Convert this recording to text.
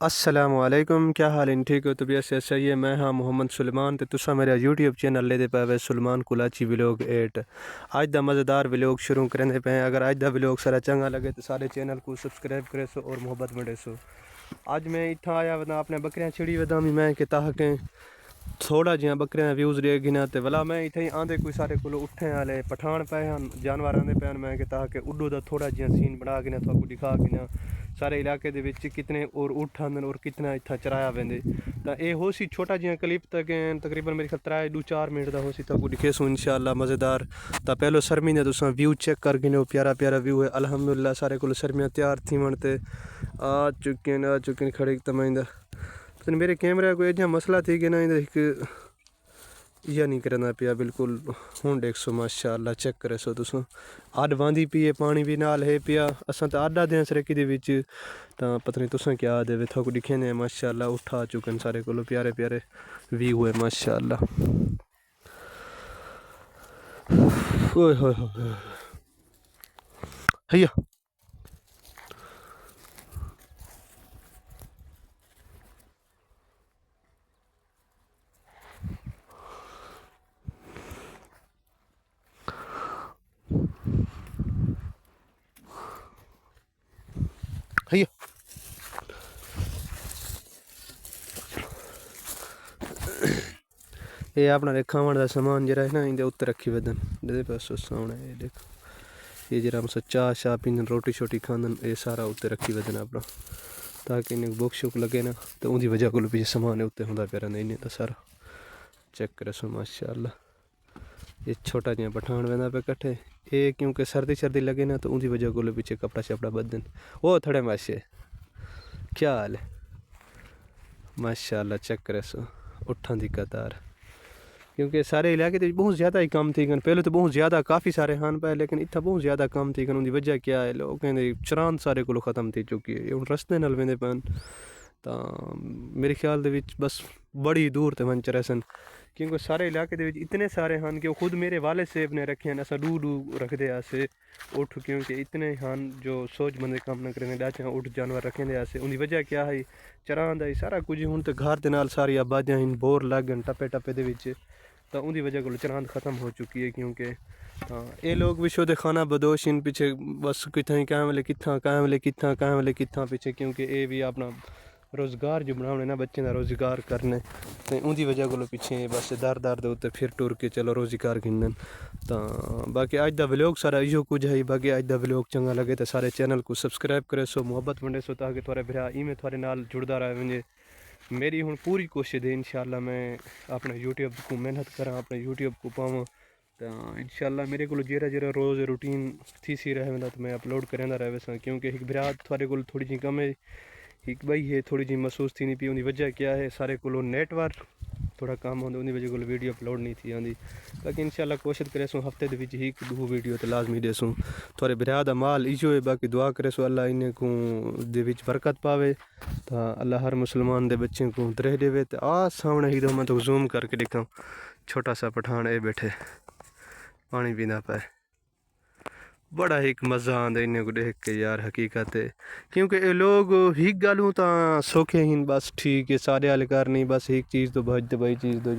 अस्सलामुअलैकुम, क्या हाल इन ठीक हो? तबीयत से सही है। मैं हाँ मोहम्मद सुलेमान ते तुसा मेरा यूट्यूब चैनल लेते पे वे सुलेमान कुलाची व्लॉग 8। अज दा मज़ेदार व्लॉग शुरू करने पे हैं। अगर अज दा व्लॉग सारा चंगा लगे तो सारे चैनल को सब्सक्राइब करे सो और मोहब्बत बड़े सो। अज मैं इतना आया वदा अपने बकरियाँ छिड़ी वदा मैं कि ताकि थोड़ा जिहा बकरियां व्यूज़ दे गिना ते भला मैं इत्थे आंदे कोई सारे कोल उठने वाले पठान पे हैं जानवर आंदे पे मैं कि ताकि उड्डो दा थोड़ा जिहा सीन बना गिना थोड़ा दिखा गिना सारे इलाके दे विच कितने और उठ आंदे और कितना इत्था चराया वेंदे। तो ये हो सी छोटा जिहा क्लिप तक तकरीबन मेरे ख्याल 3-4 मिनट दा हो सी तो दिखे सो इंशाअल्लाह मज़ेदार। तो पहलो सरमी ने तुसा व्यू चेक कर गिनो, प्यारा प्यारा व्यू है अल्हम्दुलिल्लाह। सारे कोल सरमियां तैयार थी वनते आ चुके खड़े तमाइंदा तो मेरे कैमरा को अजा मसला थी कि ना एक यह नहीं करना पिया बिल्कुल। हूँ देख सो माशाअल्लाह चेक करे सो तुम अड वांदी पी है पानी भी नाल है पिया असा तो अड आदे सरकी दे विच तो पता नहीं तुसा क्या आदे वे थोक दिखे ने माशाअल्लाह उठा चुकन सारे को प्यारे प्यारे व्यू है माशाअल्लाह। ओए होए होए हैया हैया ये अपना खावन का समान जरा है ना इंदे उत्ते रखी वदन दे पासो सामने ये देखो ये जरा हम चाह शाह पीन रोटी शोटी खांदन ये सारा उत्ते रखी वदन अपना ताकि इन्हें भूख शुक लगे ना तो उनकी वजह को पीछे समान है उत्ते होंदा प्यारा नहीं तो सारा चेक करे सो माशाअल्लाह। ये छोटा जिहा पठान वेंदा पे कट्ठे ये क्योंकि सर्दी सर्दी लगे ना तो उनकी वजह को पीछे कपड़ा शपड़ा बदन वो थोड़े माशे क्या हाल है माशाअल्लाह। चेक करे सो उठा दी कतार क्योंकि सारे इलाके तो बहुत ज़्यादा ही कम थी पहले तो बहुत ज़्यादा काफ़ी सारे हान पाए लेकिन इतना बहुत ज़्यादा कम थी उनकी वजह क्या है लोग कहते चरान सारे को ख़त्म थी चुकी है हूँ रस्ते नाल वेंदे पैन तो मेरे ख्याल दे विच बस बड़ी दूर ते वन चरे सन क्योंकि सारे इलाके दे विच इतने सारे हान कि खुद मेरे वाले सेब ने रखे हैं असा डू डू रखते आसे उठ क्योंकि इतने हान जो सोच बंदे काम न करें डाचा उठ जानवर रखें दे आसे उनकी वजह क्या है चरान दा सारा कुछ हूँ तो घर दे नाल सारी आबादियां इन बोर लग गए टप्पे टप्पे दे विच तो उनकी वजह को चरांद ख़त्म हो चुकी है क्योंकि हाँ ये लोग विशो दे खाना बदोश इन पीछे बस कितना क्या वाले कितना पीछे क्योंकि ये भी अपना रोज़गार जो बनाने ना बच्चे का रोज़गार करने तो उनकी वजह को पीछे बस दर दर दे उत्ते फिर टुर के चलो रोज़गार गिनन। तो बाकी अज दा व्लॉग सारा इो कुछ है बाकी अज दा व्लॉग चंगा लगे तो सारे चैनल को सब्सक्राइब करे सो मोहब्बत बंडे सो ताकि थोड़े भरा इवें थोड़े नाल जुड़ता रहे वजे। मेरी हूँ पूरी कोशिश है इंशाल्लाह मैं अपने यूट्यूब को मेहनत करा अपने यूट्यूब को पावा तो इंशाल्लाह मेरे को जरा जरा रोज़ रूटीन थी सी रहे तो मैं अपलोड करेंदा रहे वैसा क्योंकि एक बिरा थोड़े को थोड़ी जी कम है एक बई है थोड़ी जी महसूस थी नहीं पी उनकी वजह क्या है सारे को नेटवर्क थोड़ा काम होंगे उनकी वजह को वीडियो अपलोड नहीं थी आँदी बाकी इंशाल्लाह कोशिश करे सो हफ्ते के एक दो वीडियो तो लाजमी दे सूँ थोड़े बिरा दा माल इजो है बाकी दुआ करे सो अल्लाह इन्हें को दे विच बरकत पावे तो अल्लाह हर मुसलमान दे बच्चे को दरह देवे तो आ सामने ही दो मैं तो जूम करके दिखाऊँ छोटा सा पठान ये बैठे पानी पीना पाए बड़ा एक मज़ा आंदा इन्हें को देख के यार हकीकत है क्योंकि ये लोग ही गलूँ तो सौखे ही बस ठीक है सारे हल कर नहीं बस एक चीज़ तो भज भाई चीज़ दो